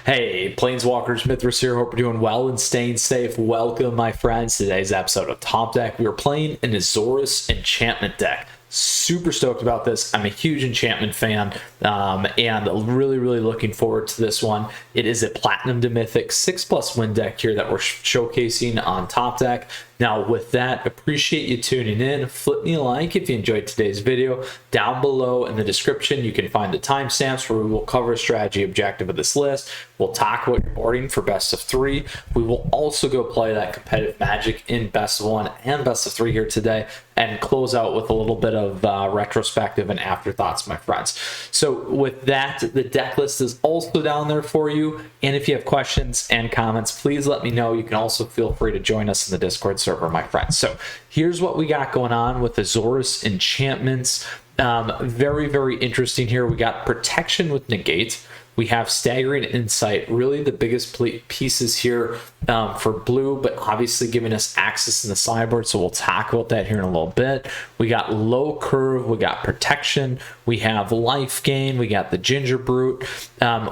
Hey, Planeswalkers, Mythras here. Hope you're doing well and staying safe. Welcome, my friends. Today's episode of Top Deck. We are playing an Azorius enchantment deck. Super stoked about this. I'm a huge enchantment fan, and really looking forward to this one. It is a Platinum to Mythic 6+ win deck here that we're showcasing on Top Deck. Now, with that, appreciate you tuning in. Flip me a like if you enjoyed today's video. Down below in the description, you can find the timestamps where we will cover a strategy objective of this list. We'll talk about your boarding for best of 3. We will also go play that competitive Magic in best of 1 and best of 3 here today, and close out with a little bit of retrospective and afterthoughts, my friends. So with that, the deck list is also down there for you. And if you have questions and comments, please let me know. You can also feel free to join us in the Discord server, my friends. So here's what we got going on with Azorius enchantments. Very interesting here. We got protection with negate. We have staggering insight, really the biggest pieces here for blue, but obviously giving us access in the sideboard, so we'll talk about that here in a little bit. We got low curve, we got protection, we have life gain, we got the ginger brute.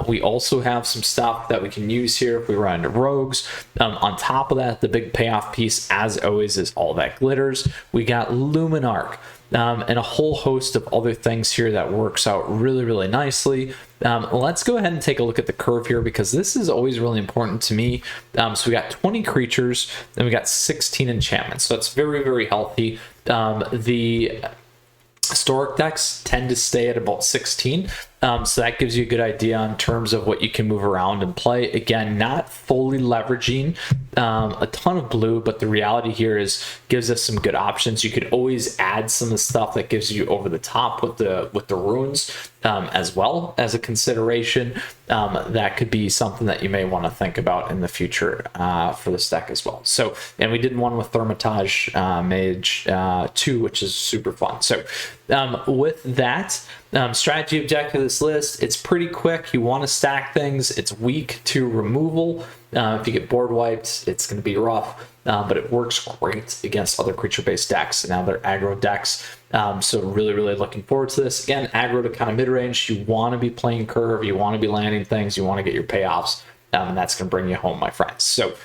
We also have some stuff that we can use here if we run into rogues. On top of that, the big payoff piece, as always, is all that glitters. We got Luminarch. And a whole host of other things here that works out really nicely. Let's go ahead and take a look at the curve here, because this is always really important to me. So we got 20 creatures, then we got 16 enchantments. So that's very healthy. The historic decks tend to stay at about 16. So that gives you a good idea in terms of what you can move around and play. Again, not fully leveraging a ton of blue, but the reality here is gives us some good options. You could always add some of the stuff that gives you over the top with the runes as well as a consideration. That could be something that you may want to think about in the future for this deck as well. So, and we did one with Thermitage Mage 2, which is super fun. So with that, strategy objective of this list, it's pretty quick. You want to stack things. It's weak to removal. If you get board wiped, it's going to be rough, but it works great against other creature-based decks and other aggro decks. So really looking forward to this. Again, aggro to kind of mid-range. You want to be playing curve. You want to be landing things. You want to get your payoffs. And that's going to bring you home, my friends. So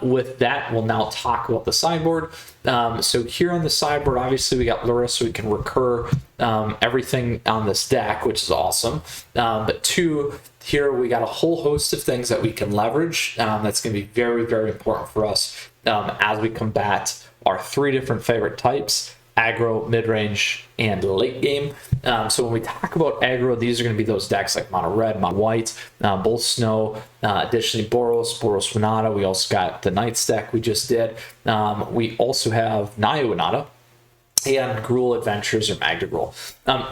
with that, we'll now talk about the sideboard. So here on the sideboard, obviously we got Lura, so we can recur everything on this deck, which is awesome. But two, here we got a whole host of things that we can leverage. That's going to be very important for us as we combat our 3 different favorite types: aggro, mid-range, and late game. So when we talk about aggro, these are going to be those decks like mono red, mono white, both snow. Additionally, Boros Renata. We also got the Knights deck we just did. We also have Naya Winata and Gruul Adventures or Magda Gruul.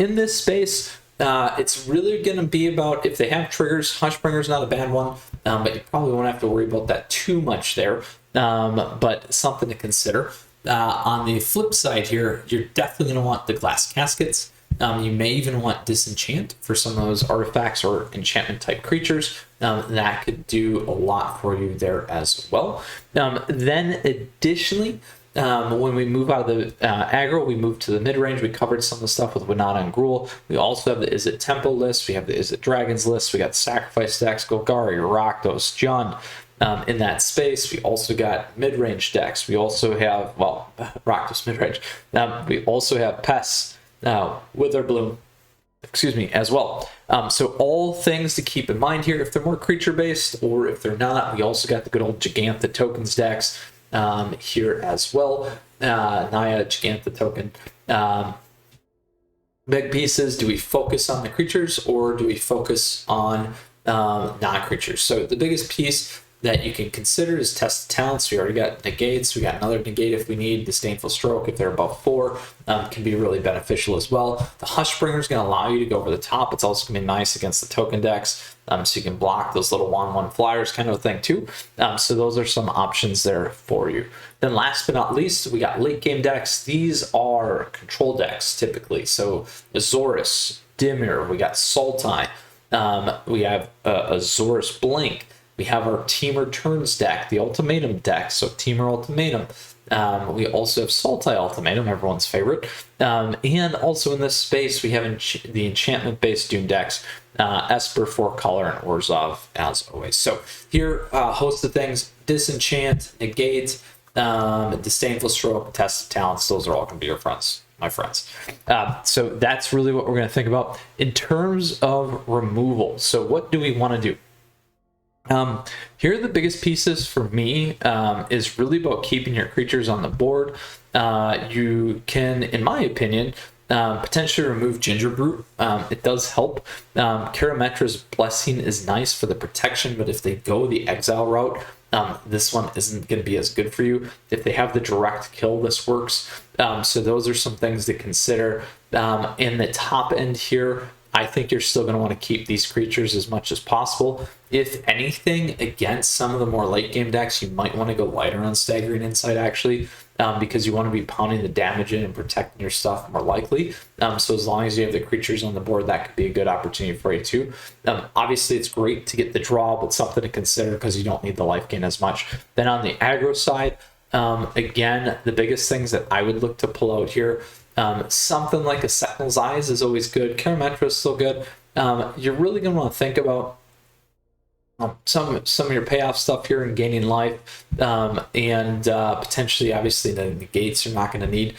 In this space, it's really going to be about if they have triggers. Hushbringer's not a bad one, but you probably won't have to worry about that too much there. But something to consider. On the flip side here, you're definitely going to want the glass caskets. You may even want disenchant for some of those artifacts or enchantment type creatures. That could do a lot for you there as well. Then additionally, when we move out of the aggro, we move to the mid-range. We covered some of the stuff with Winata and Gruul. We also have the Is It Tempo list. We have the Is It Dragons list. We got Sacrifice decks, Golgari, Rakdos, Jund. In that space, we also got mid-range decks. We also have, well, Rakdos mid-range. We also have Pests, Witherbloom, as well. So all things to keep in mind here. If they're more creature-based or if they're not, we also got the good old Gigantha tokens decks here as well. Naya, Gigantha token. Big pieces. Do we focus on the creatures or do we focus on non-creatures? So the biggest piece that you can consider is test talents. We already got negates. We got another negate if we need. Disdainful Stroke, if they're above 4, can be really beneficial as well. The Hushbringer is going to allow you to go over the top. It's also going to be nice against the token decks, so you can block those little 1/1 flyers kind of a thing too. So those are some options there for you. Then last but not least, we got late game decks. These are control decks typically. So Azorius, Dimir, we got Sultai, we have Azorius Blink. We have our Teamer Turns deck, the Ultimatum deck, so Teamer Ultimatum. We also have Sultai Ultimatum, everyone's favorite. And also in this space, we have the enchantment-based Doom decks, Esper, 4-color, and Orzhov, as always. So here, host of things, Disenchant, Negate, Disdainful Stroke, Test of Talents. Those are all going to be your friends, my friends. So that's really what we're going to think about. In terms of removal, so what do we want to do? Here are the biggest pieces for me, is really about keeping your creatures on the board. You can, in my opinion, potentially remove Gingerbrute. It does help. Karametra's Blessing is nice for the protection, but if they go the exile route, this one isn't going to be as good for you. If they have the direct kill, this works. So those are some things to consider. In the top end here, I think you're still going to want to keep these creatures as much as possible. If anything, against some of the more late game decks, you might want to go lighter on Staggering Insight, actually, because you want to be pounding the damage in and protecting your stuff more likely. So as long as you have the creatures on the board, that could be a good opportunity for you too. Obviously, it's great to get the draw, but something to consider because you don't need the life gain as much. Then on the aggro side, again, the biggest things that I would look to pull out here, something like a Sentinel's Eyes is always good. Karametra is still good. You're really going to want to think about some of your payoff stuff here and gaining life, and potentially, obviously, the negates you're not going to need.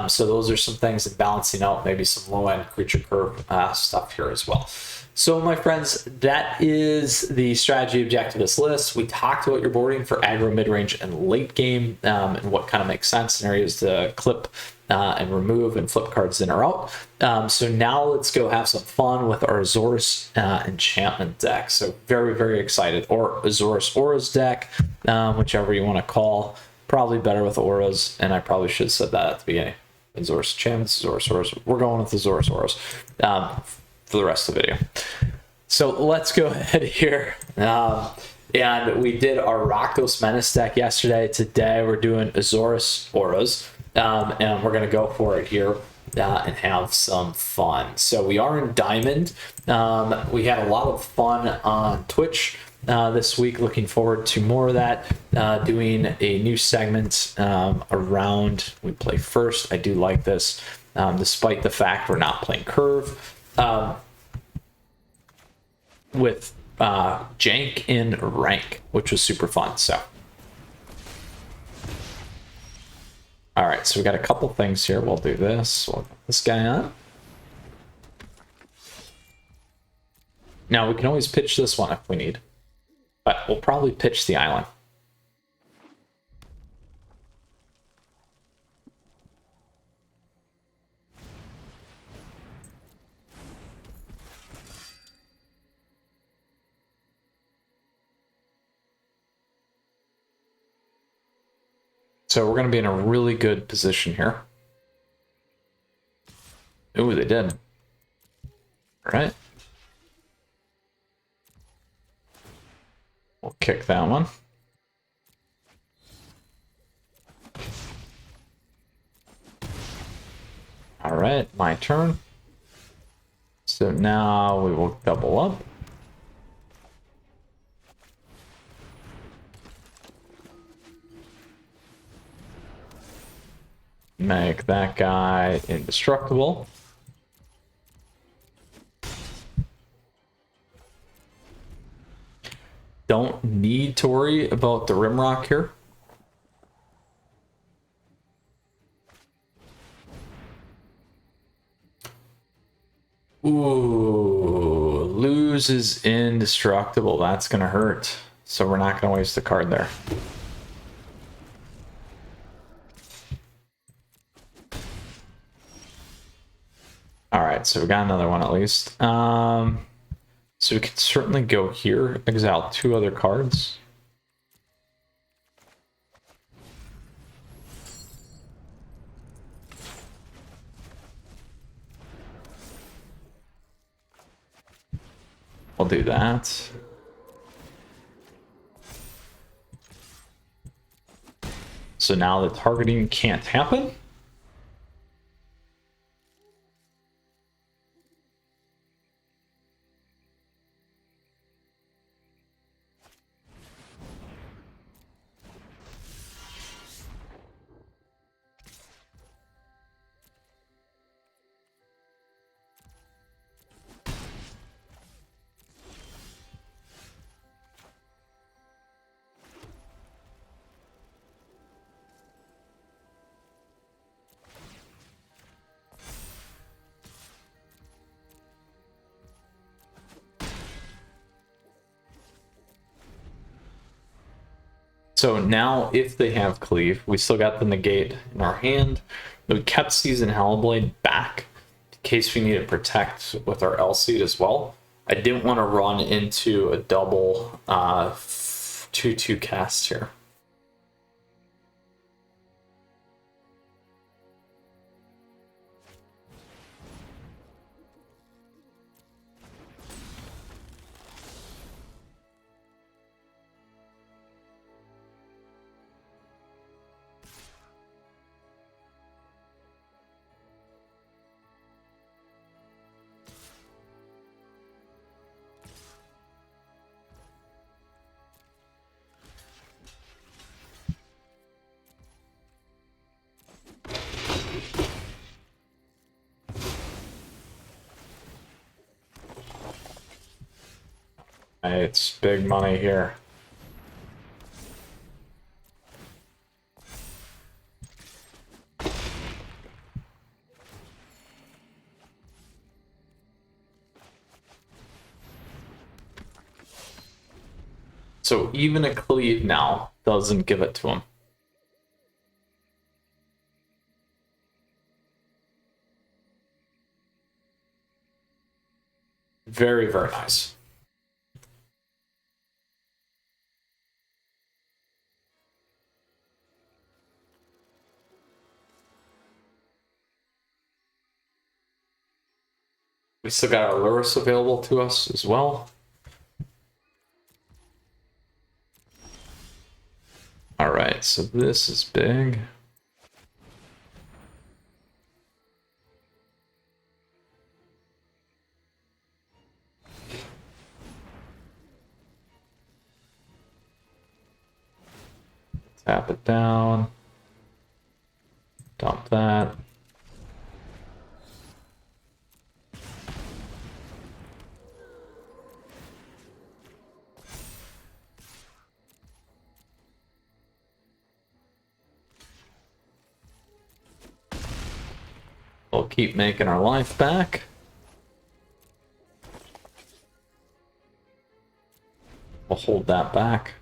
So those are some things, and balancing out maybe some low-end creature curve stuff here as well. So, my friends, that is the strategy objectivist list. We talked about your boarding for aggro, mid-range, and late game, and what kind of makes sense in areas to clip and remove and flip cards in or out. So now let's go have some fun with our Azorius enchantment deck. So very, very excited. Or Azorius Auras deck, whichever you want to call. Probably better with Auras, and I probably should have said that at the beginning. Azorius enchantments, Azorius Auras. We're going with Azorius Auras for the rest of the video. So let's go ahead here. And we did our Rakdos Menace deck yesterday. Today we're doing Azorius Auras. And we're going to go for it here and have some fun. So we are in Diamond. We had a lot of fun on Twitch this week. Looking forward to more of that. Doing a new segment around We Play First. I do like this, despite the fact we're not playing Curve. With Jank in rank, which was super fun. So. All right, so we got a couple things here. We'll do this. We'll put this guy on. Now, we can always pitch this one if we need. But we'll probably pitch the island. So we're going to be in a really good position here. Ooh, they did. All right. We'll kick that one. All right, my turn. So now we will double up. Make that guy indestructible. Don't need to worry about the Rimrock here. Ooh, lose is indestructible. That's going to hurt. So we're not going to waste the card there. All right, so we got another one at least. So we could certainly go here, exile 2 other cards. We'll do that. So now the targeting can't happen. So now if they have Cleave, we still got the negate in our hand. We kept Season Hellblade back in case we need to protect with our L-Seed as well. I didn't want to run into a double 2/2 cast here. It's big money here. So even a Cleave now doesn't give it to him. Very, very nice. We still got our Lurus available to us as well. All right, so this is big. Tap it down. Dump that. We'll keep making our life back. We'll hold that back.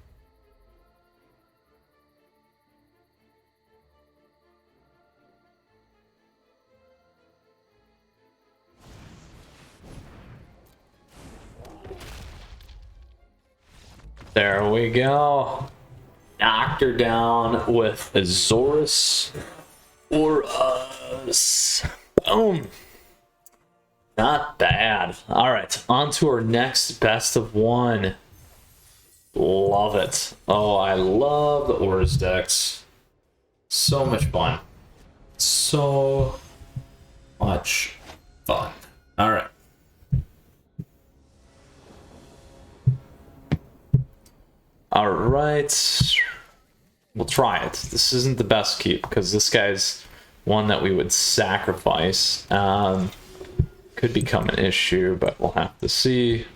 There we go. Knocked her down with Azorius or us. Boom. Not bad. All right, on to our next best of one. Love it. Oh, I love the Ors decks. So much fun. So much fun. All right. All right. We'll try it. This isn't the best keep because this guy's one that we would sacrifice. Could become an issue, but we'll have to see.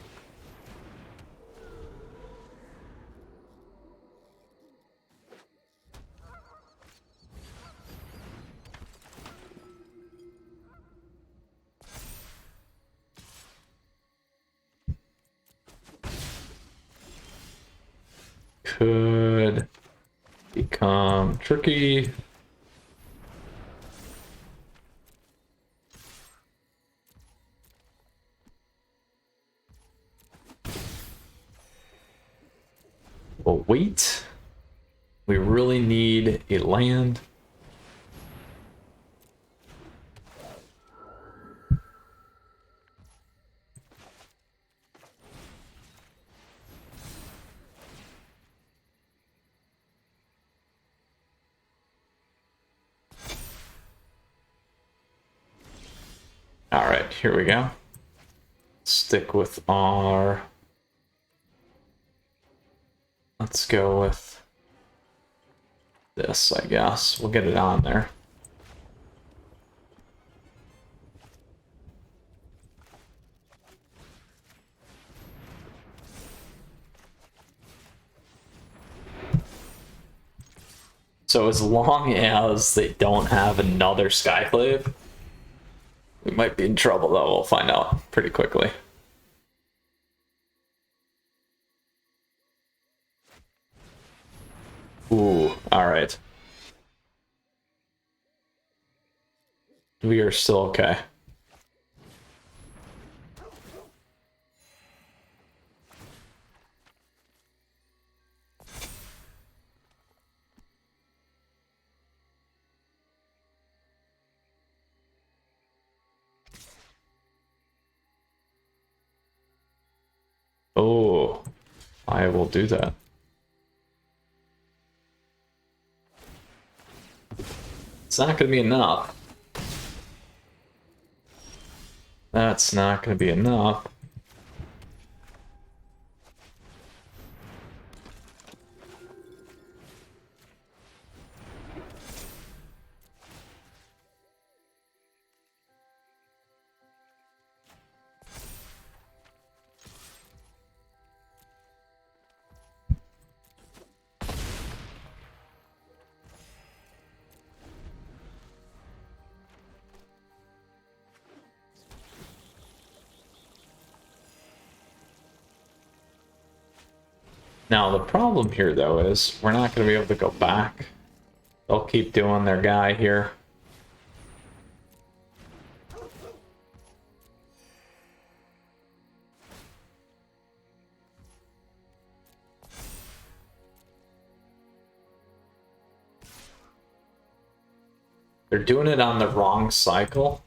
Could become tricky. We'll wait. We really need a land. All right, here we go. Stick with our... Let's go with this, I guess. We'll get it on there. So as long as they don't have another Skyclave, we might be in trouble, though. We'll find out pretty quickly. Ooh, all right. We are still okay. Oh, I will do that. It's not going to be enough. That's not going to be enough. Now, the problem here, though, is we're not going to be able to go back. They'll keep doing their guy here. They're doing it on the wrong cycle.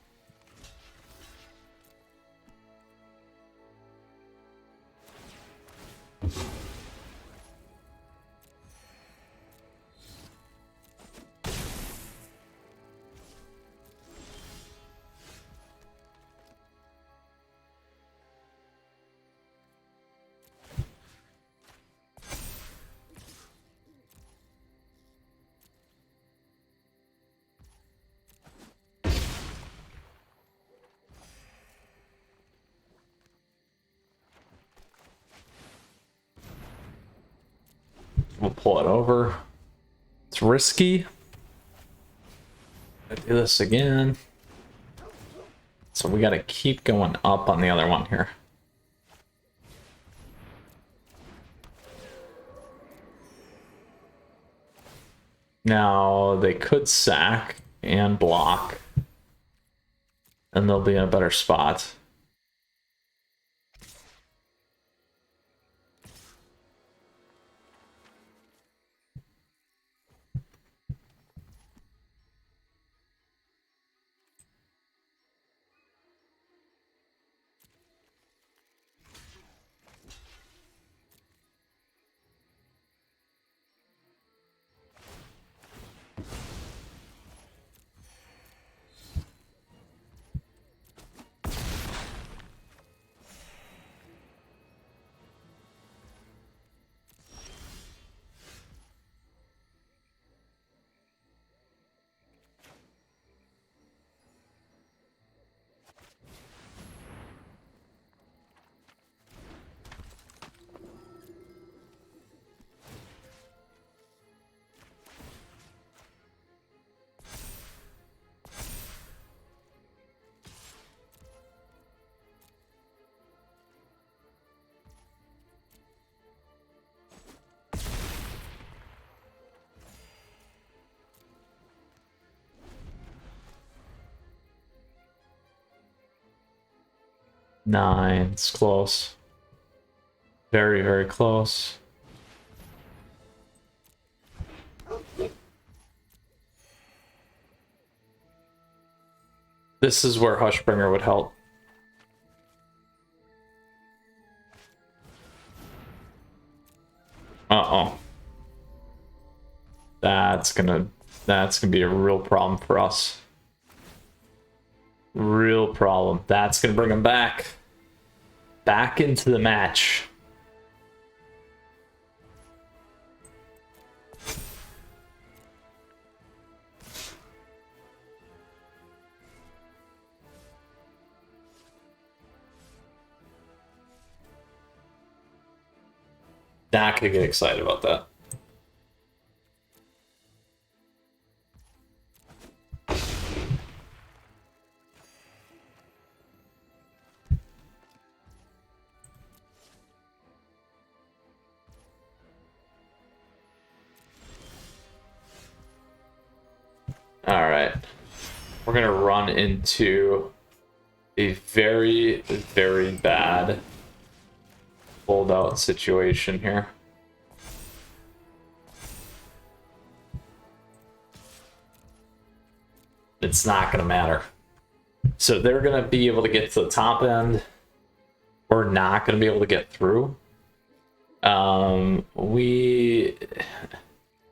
We'll pull it over. It's risky. I do this again. So we got to keep going up on the other one here. Now they could sack and block, and they'll be in a better spot. Nine, it's close. Very, very close. This is where Hushbringer would help. Uh-oh. That's gonna be a real problem for us. Real problem. That's gonna bring him back. Back into the match. Not gonna get excited about that. gonna run into a very, very bad fold out situation here. It's not gonna matter. So they're gonna be able to get to the top end. We're not gonna be able to get through.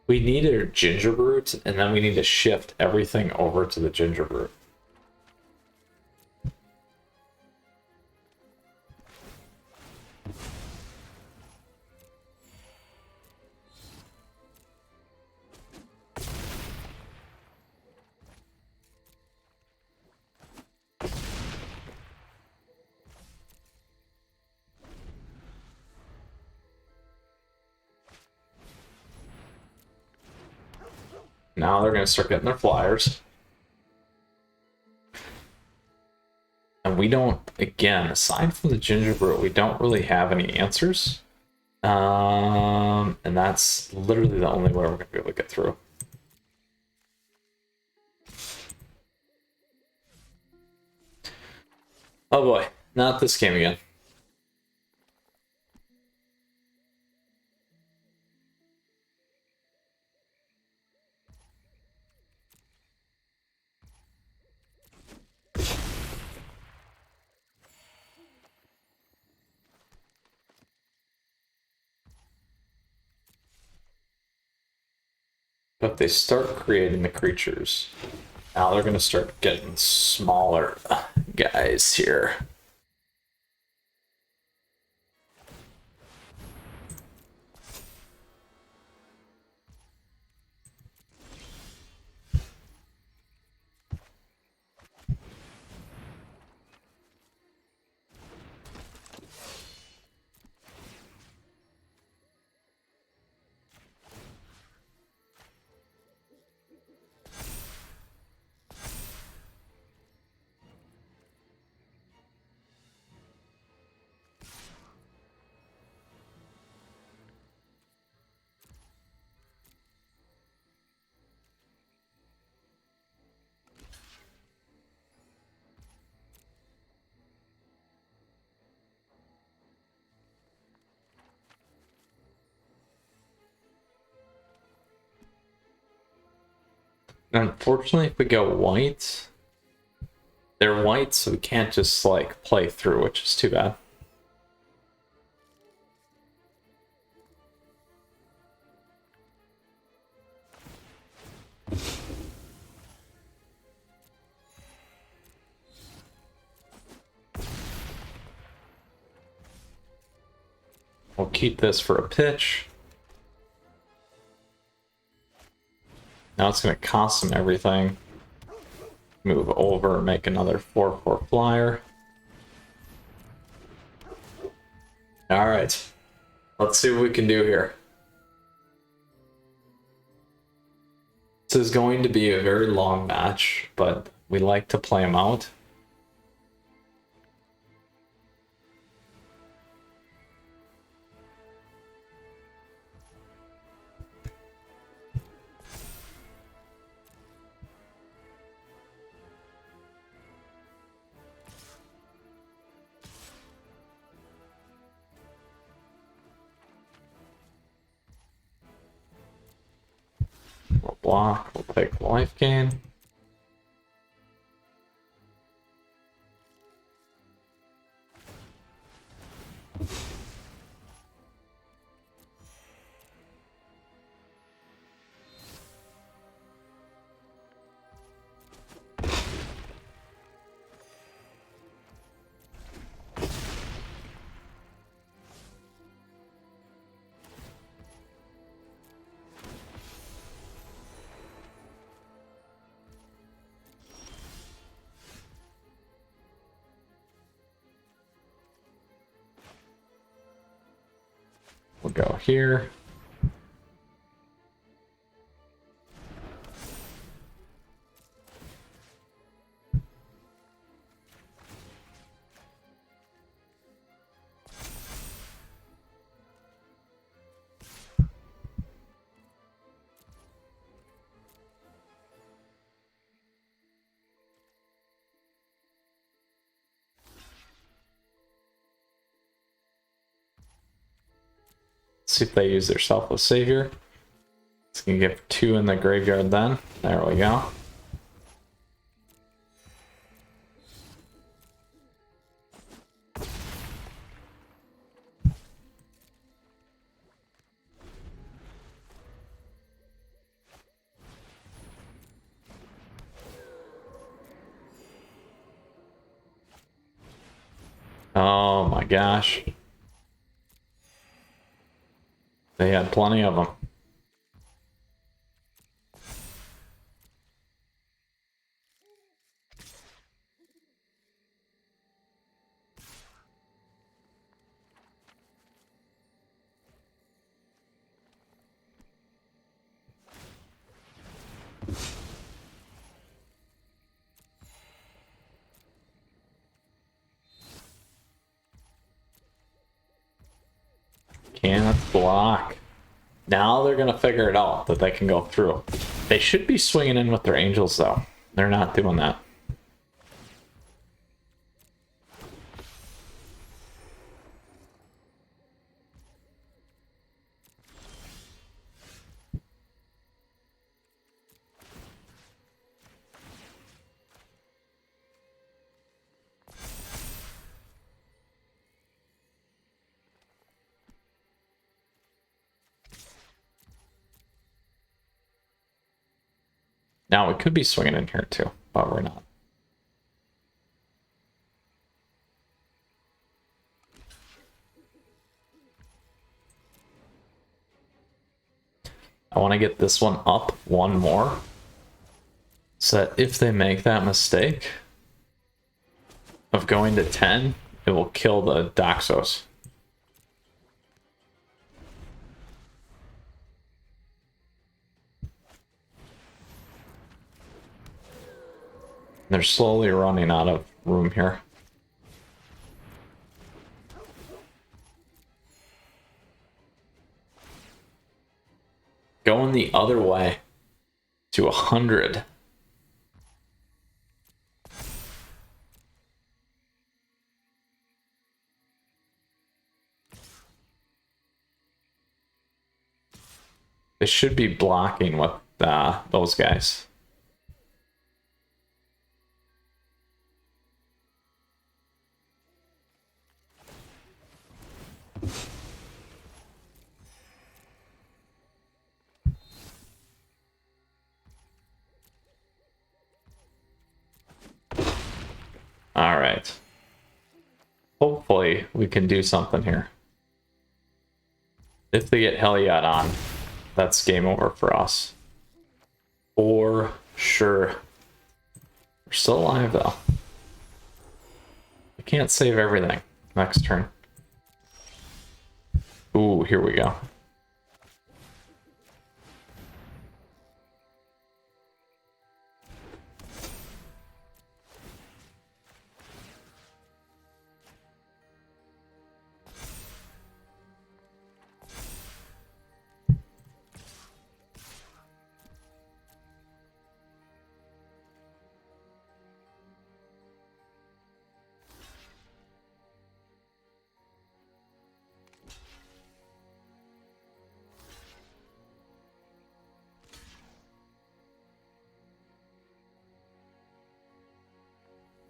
We need a ginger brute, and then we need to shift everything over to the ginger brute. Now they're going to start getting their flyers. And we don't, again, aside from the ginger brute, we don't really have any answers. And that's literally the only way we're going to be able to get through. Oh boy, not this game again. But if they start creating the creatures, now they're going to start getting smaller guys here. Unfortunately, if we go white, they're white, so we can't just like play through, which is too bad. We'll keep this for a pitch. Now it's going to cost them everything. Move over, make another 4/4 flyer. All right, let's see what we can do here. This is going to be a very long match, but we like to play them out. We'll block, we'll take the Lifegain. We'll go here. Let's see if they use their Selfless Savior. It's gonna get 2 in the graveyard then. There we go. Oh my gosh. They had plenty of them. Can't block. Now they're gonna figure it out that they can go through. They should be swinging in with their angels though. They're not doing that. Now we could be swinging in here too, but we're not. I want to get this one up one more, so that if they make that mistake of going to 10, it will kill the Doxos. They're slowly running out of room here. Going the other way to 100. They should be blocking with those guys. All right. Hopefully we can do something here. If they get Heliod on, that's game over for us. For sure. We're still alive though. We can't save everything next turn. Ooh, here we go.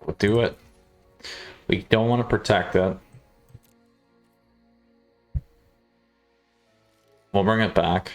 We'll do it. We don't want to protect it. We'll bring it back.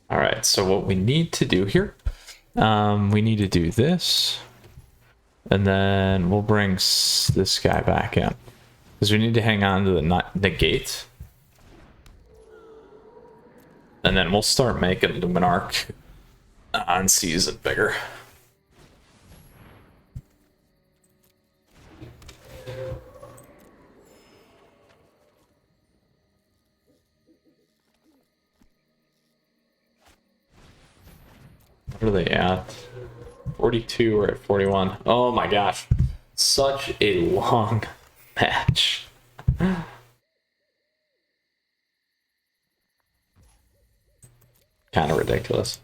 All right, so what we need to do here, we need to do this, and then we'll bring this guy back in, because we need to hang on to the negate, and then we'll start making Luminarch on season bigger. What are they at? 42, we're at 41. Oh my gosh. Such a long match. Kind of ridiculous.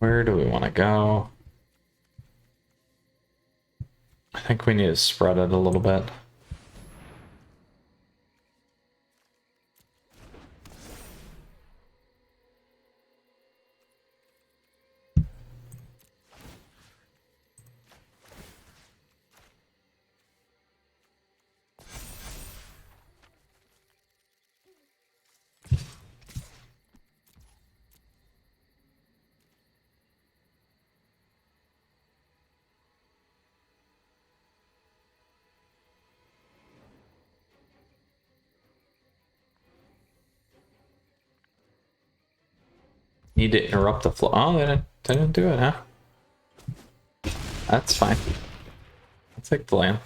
Where do we want to go? I think we need to spread it a little bit. Need to interrupt the flow. Oh, they didn't do it, huh? That's fine. I'll take the land.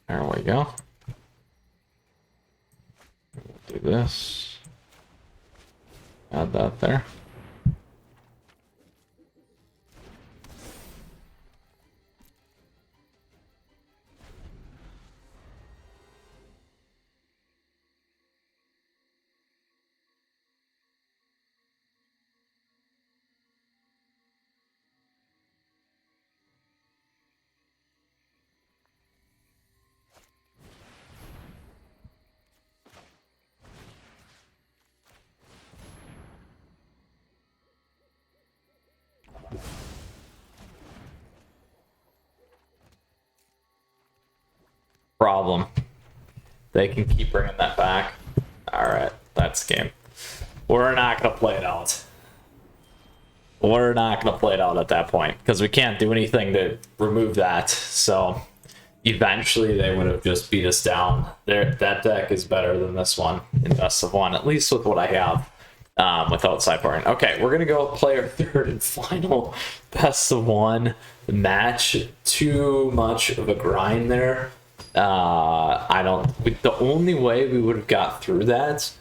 There we go. We'll do this. Add that there. Problem. They can keep bringing that back. Alright, that's game. We're not going to play it out. We're not going to play it out at that point because we can't do anything to remove that. So eventually they would have just beat us down. That deck is better than this one in best of one, at least with what I have without sideboarding. Okay, we're going to go play our third and final best of one match. Too much of a grind there. The only way we would have got through that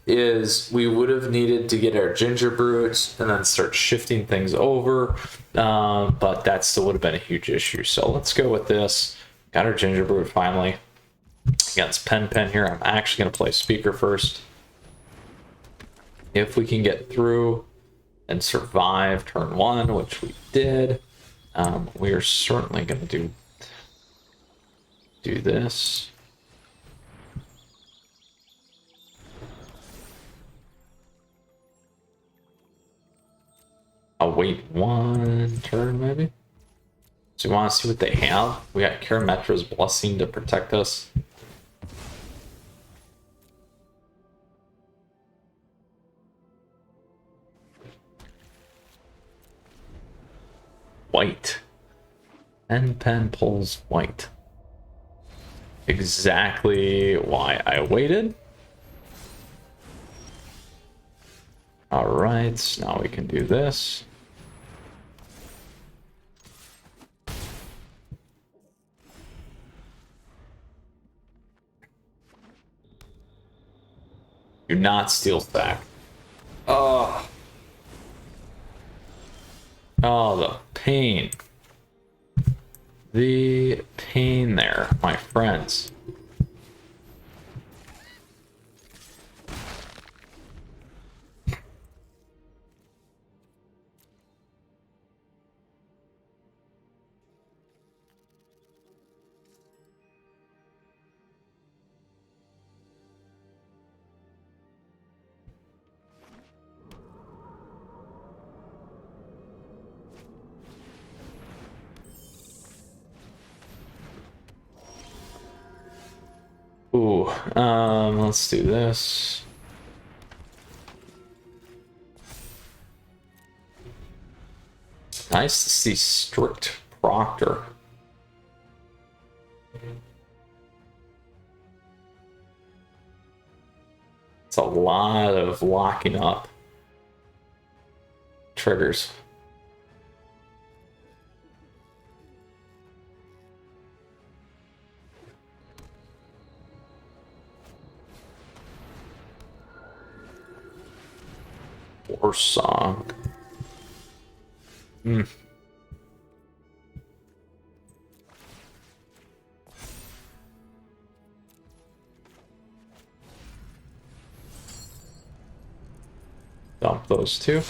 is we would have needed to get our ginger brutes and then start shifting things over, but that still would have been a huge issue. So let's go with this. Got our ginger brute finally against Pen here. I'm actually going to play speaker first. If we can get through and survive turn one, which we did, we are certainly going to do this. I'll wait one turn maybe. So we want to see what they have. We got Karametra's Blessing to protect us. White. And Pen pulls white. Exactly why I waited. All right, now we can do this. Do not steal stack. Oh. Oh, the pain. The pain there, my friends. Ooh, let's do this. Nice to see Strict Proctor. It's a lot of locking up triggers. War Song. Dump those two.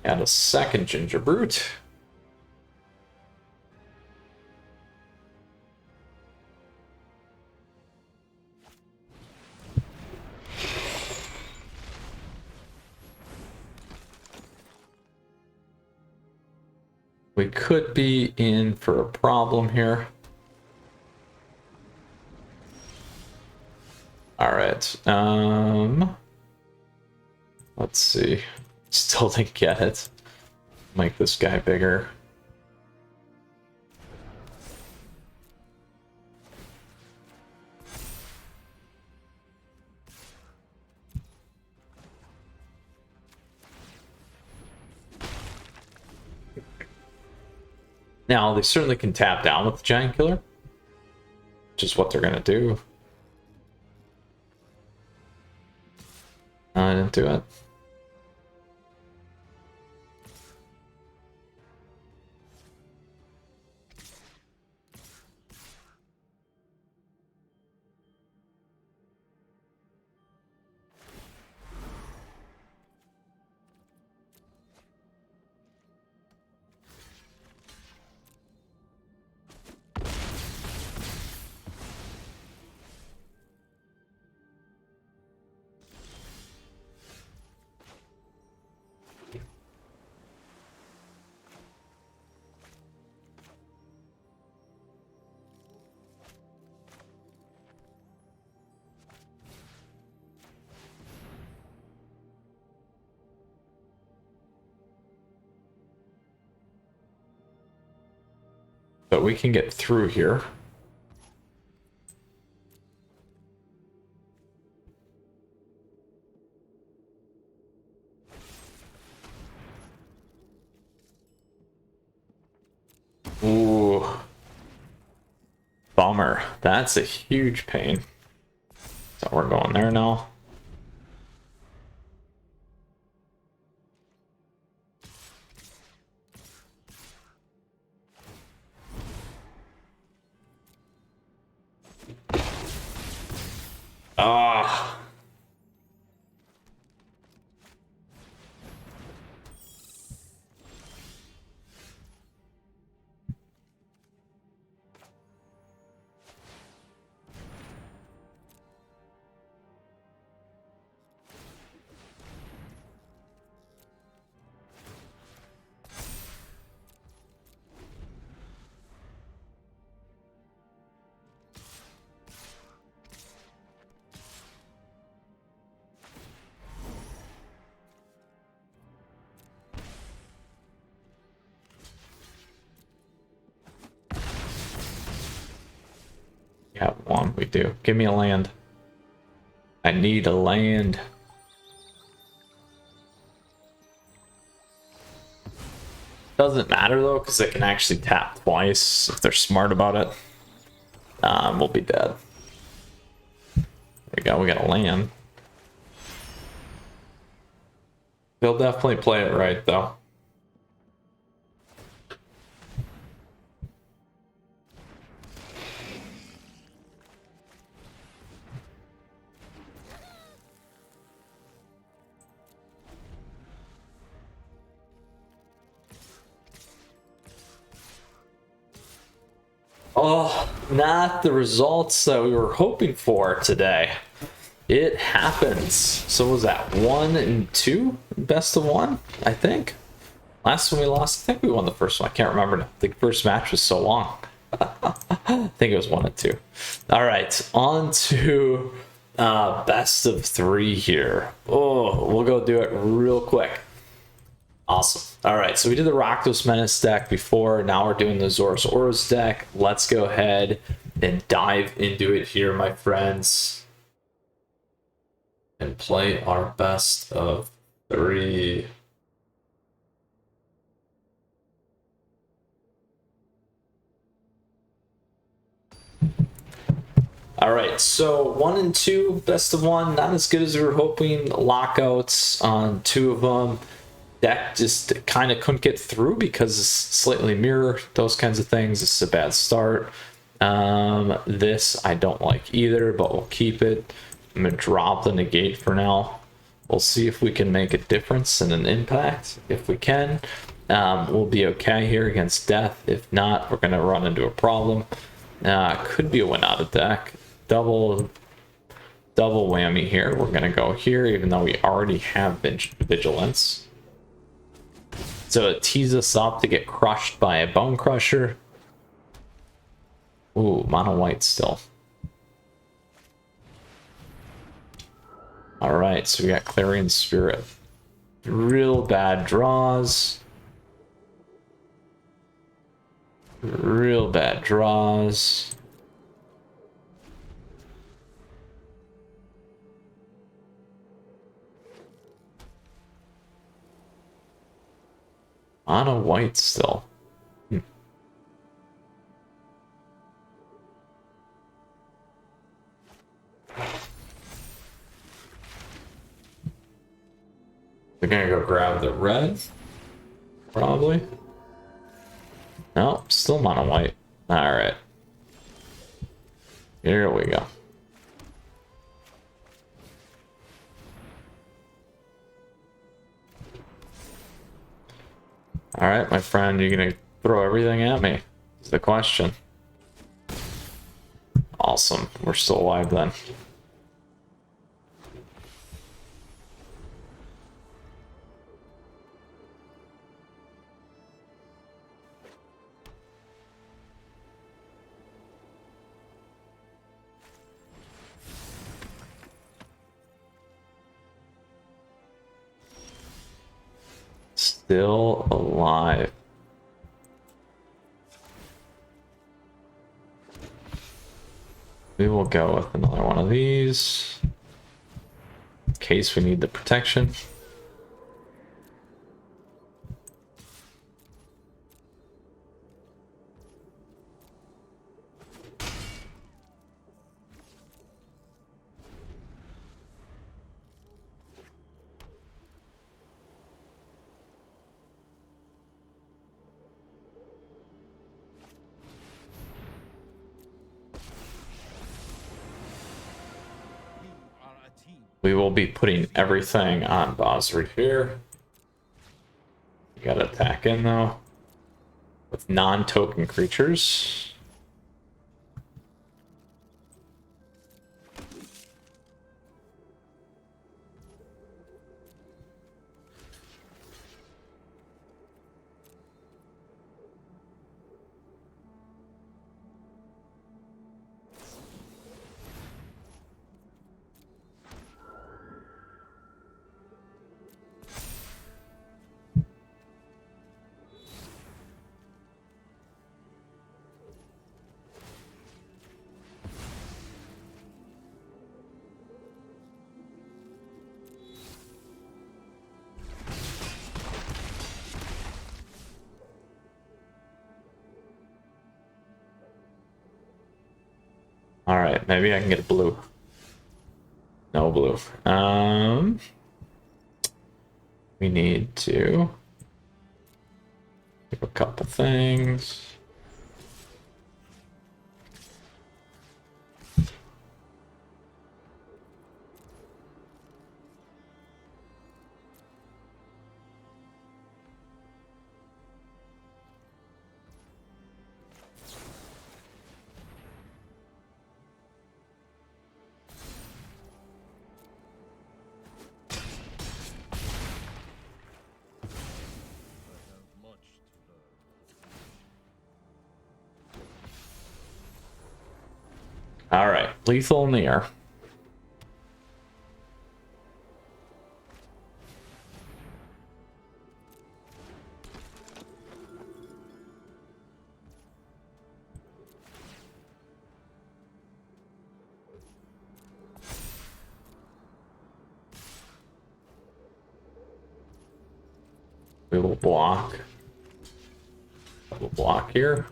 And a second Ginger Brute. We could be in for a problem here. All right. Let's see. Still didn't get it. Make this guy bigger. Now, they certainly can tap down with the Giant Killer, which is what they're going to do. I didn't do it. But we can get through here. Ooh. Bummer. That's a huge pain. So we're going there now. Ah. Yeah, one, we do. Give me a land. I need a land. Doesn't matter though, because they can actually tap twice if they're smart about it. We'll be dead. There we go, we got a land. They'll definitely play it right though. Oh, not the results that we were hoping for today. It happens. So was that 1 and 2? Best of 1, I think. Last one we lost, I think we won the first one. I can't remember now. The first match was so long. I think it was 1 and 2. All right, on to best of 3 here. Oh, we'll go do it real quick. Awesome. All right, so we did the Rakdos Menace deck before. Now we're doing the Azorius deck. Let's go ahead and dive into it here, my friends, and play our best of 3. All right, so 1 and 2, best of 1, not as good as we were hoping. Lockouts on 2 of them. Deck just kind of couldn't get through because it's slightly mirror, those kinds of things. This is a bad start. This I don't like either, but we'll keep it. I'm gonna drop the negate for now. We'll see if we can make a difference and an impact. If we can, we'll be okay here against death. If not, we're gonna run into a problem. Could be a win out of deck. Double whammy here. We're gonna go here, even though we already have vigilance. So it tees us up to get crushed by a Bone Crusher. Ooh, mono white still. All right, so we got Clarion Spirit. Real bad draws. Real bad draws. Mono white still. They're gonna go grab the red, probably. No, still mono white. All right, here we go. All right, my friend, you're gonna throw everything at me, is the question. Awesome, we're still alive then. Still alive. We will go with another one of these in case we need the protection. We will be putting everything on Basri here. We gotta attack in though with non-token creatures. All right, maybe I can get a blue. No blue. We need to do a couple things. All right, lethal in the air. We will block. We'll block here.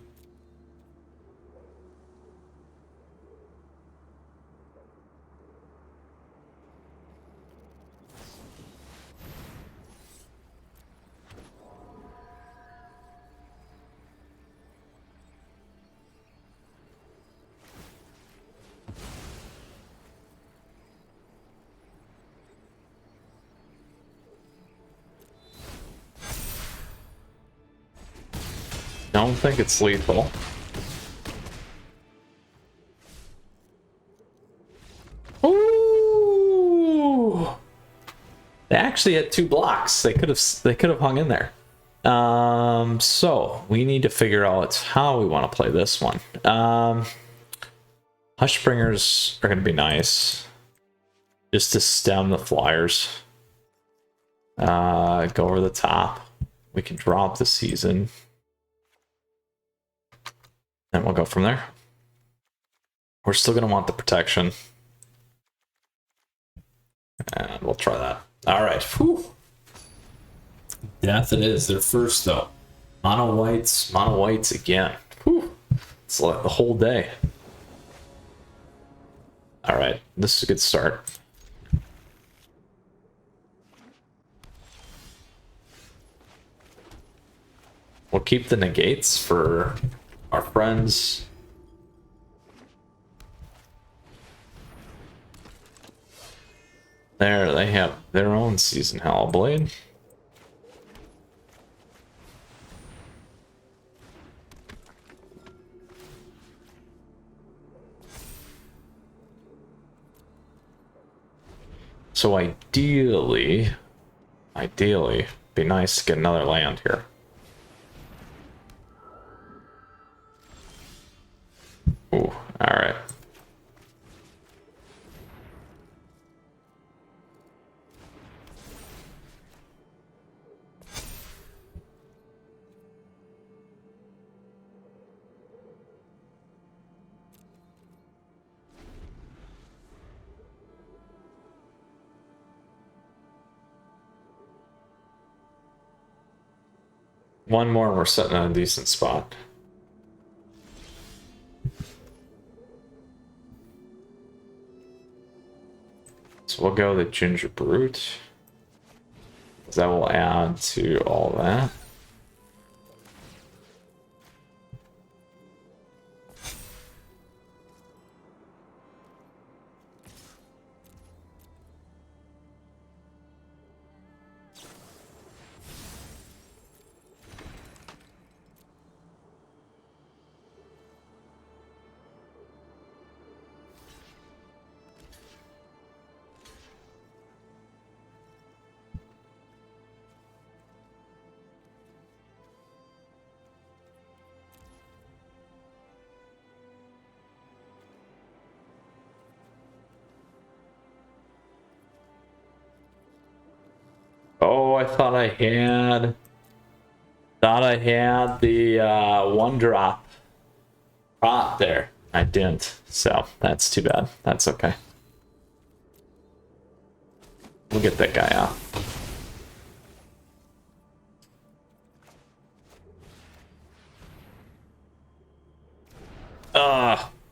Don't think it's lethal. Ooh! They actually had 2 blocks. They could have hung in there. So we need to figure out how we want to play this one. Hushbringers are going to be nice, just to stem the flyers. Go over the top. We can drop the season. And we'll go from there. We're still going to want the protection. And we'll try that. All right. Whew. Death it is. They're first, though. Mono whites again. Whew. It's like the whole day. All right. This is a good start. We'll keep the negates for our friends. There, they have their own Season Hellblade. So ideally, be nice to get another land here. Ooh, all right. One more and we're sitting in a decent spot. So we'll go the Ginger Brute. That will add to all that. Oh, I thought I had the 1-drop prop there. I didn't, so that's too bad. That's okay. We'll get that guy out.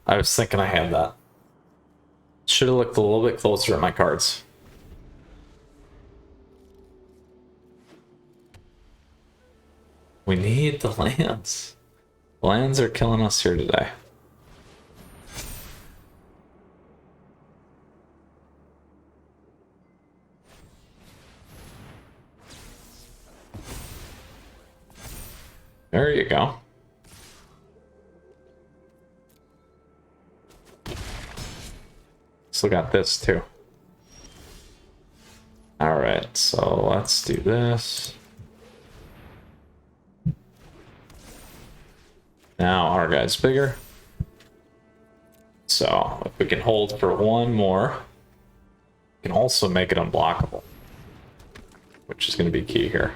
I was thinking I had that. Should have looked a little bit closer at my cards. We need the lands. Lands are killing us here today. There you go. Still got this too. All right, so let's do this. Now our guy's bigger. So if we can hold for one more, we can also make it unblockable, which is going to be key here.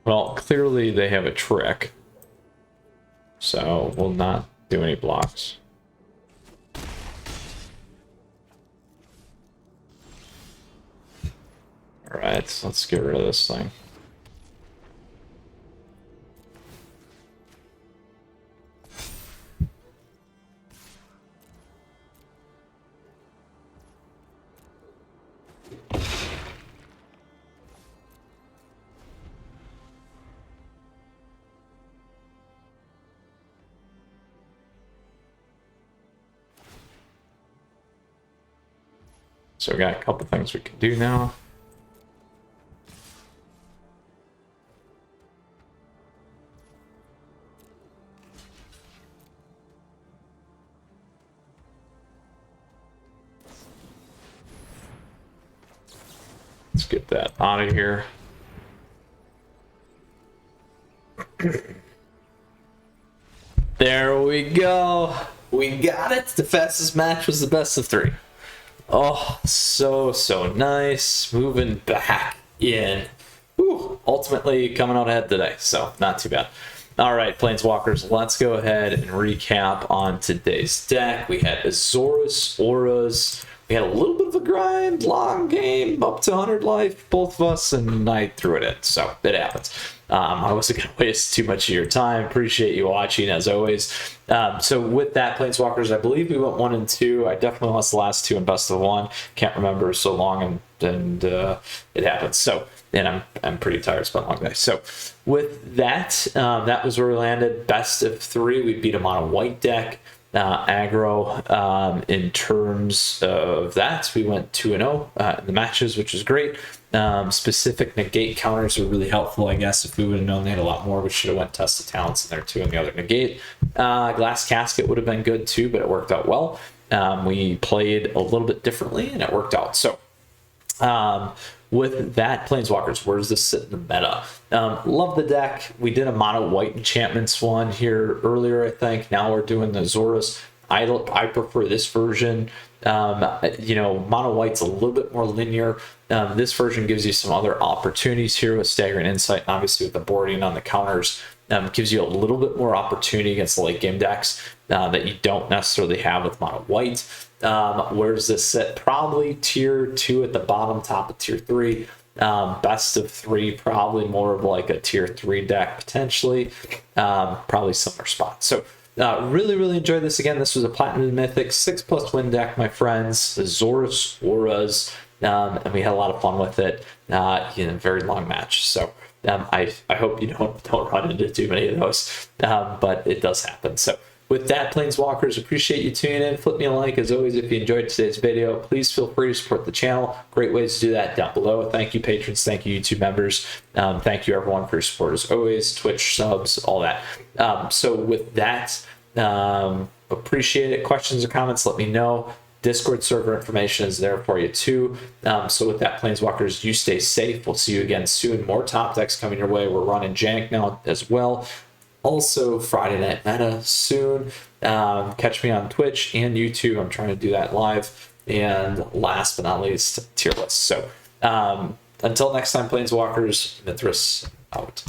Well, clearly they have a trick, so we'll not do any blocks. All right, let's get rid of this thing. So we got a couple things we can do now. Let's get that out of here. There we go. We got it. The fastest match was the best of 3. Oh, so nice. Moving back in. Whew. Ultimately coming out ahead today, so not too bad. All right, Planeswalkers, let's go ahead and recap on today's deck. We had Azorius, Auras. We had a little bit of a grind, long game, up to 100 life, both of us, and I threw it in, so it happens. I wasn't going to waste too much of your time. Appreciate you watching, as always. So with that, Planeswalkers, I believe we went 1 and 2. I definitely lost the last 2 in best of 1. Can't remember so long, and it happens. So, and I'm pretty tired. It's been a long day. So with that, that was where we landed. Best of 3. We beat them on a white deck. Aggro, in terms of that, we went 2-0 in the matches, which is great. Specific negate counters are really helpful, I guess. If we would have known they had a lot more, we should have went test of talents in there too, and the other negate. Glass casket would have been good too, but it worked out well. We played a little bit differently, and it worked out. So with that, Planeswalkers, where does this sit in the meta? Love the deck. We did a mono white enchantments one here earlier, I think. Now we're doing the Azorius. I prefer this version. You know, mono white's a little bit more linear. This version gives you some other opportunities here with staggering insight, and obviously with the boarding on the counters. Gives you a little bit more opportunity against the late game decks that you don't necessarily have with mono white. Where does this sit? Probably tier 2 at the bottom, top of tier 3. Best of 3, probably more of like a tier 3 deck potentially. Probably similar spot. So really enjoyed this. Again, this was a Platinum Mythic 6+ win deck, my friends. Azorius, Auras, and we had a lot of fun with it in a very long match. So I hope you don't run into too many of those, but it does happen. So with that, Planeswalkers, appreciate you tuning in. Flip me a like, as always, if you enjoyed today's video. Please feel free to support the channel. Great ways to do that down below. Thank you, patrons. Thank you, YouTube members. Thank you, everyone, for your support, as always. Twitch subs, all that. So with that, appreciate it. Questions or comments, let me know. Discord server information is there for you too. So with that, Planeswalkers, you stay safe. We'll see you again soon. More top decks coming your way. We're running Jank now as well. Also, Friday Night Meta soon. Catch me on Twitch and YouTube. I'm trying to do that live. And last but not least, tier list. So until next time, Planeswalkers, Mythras out.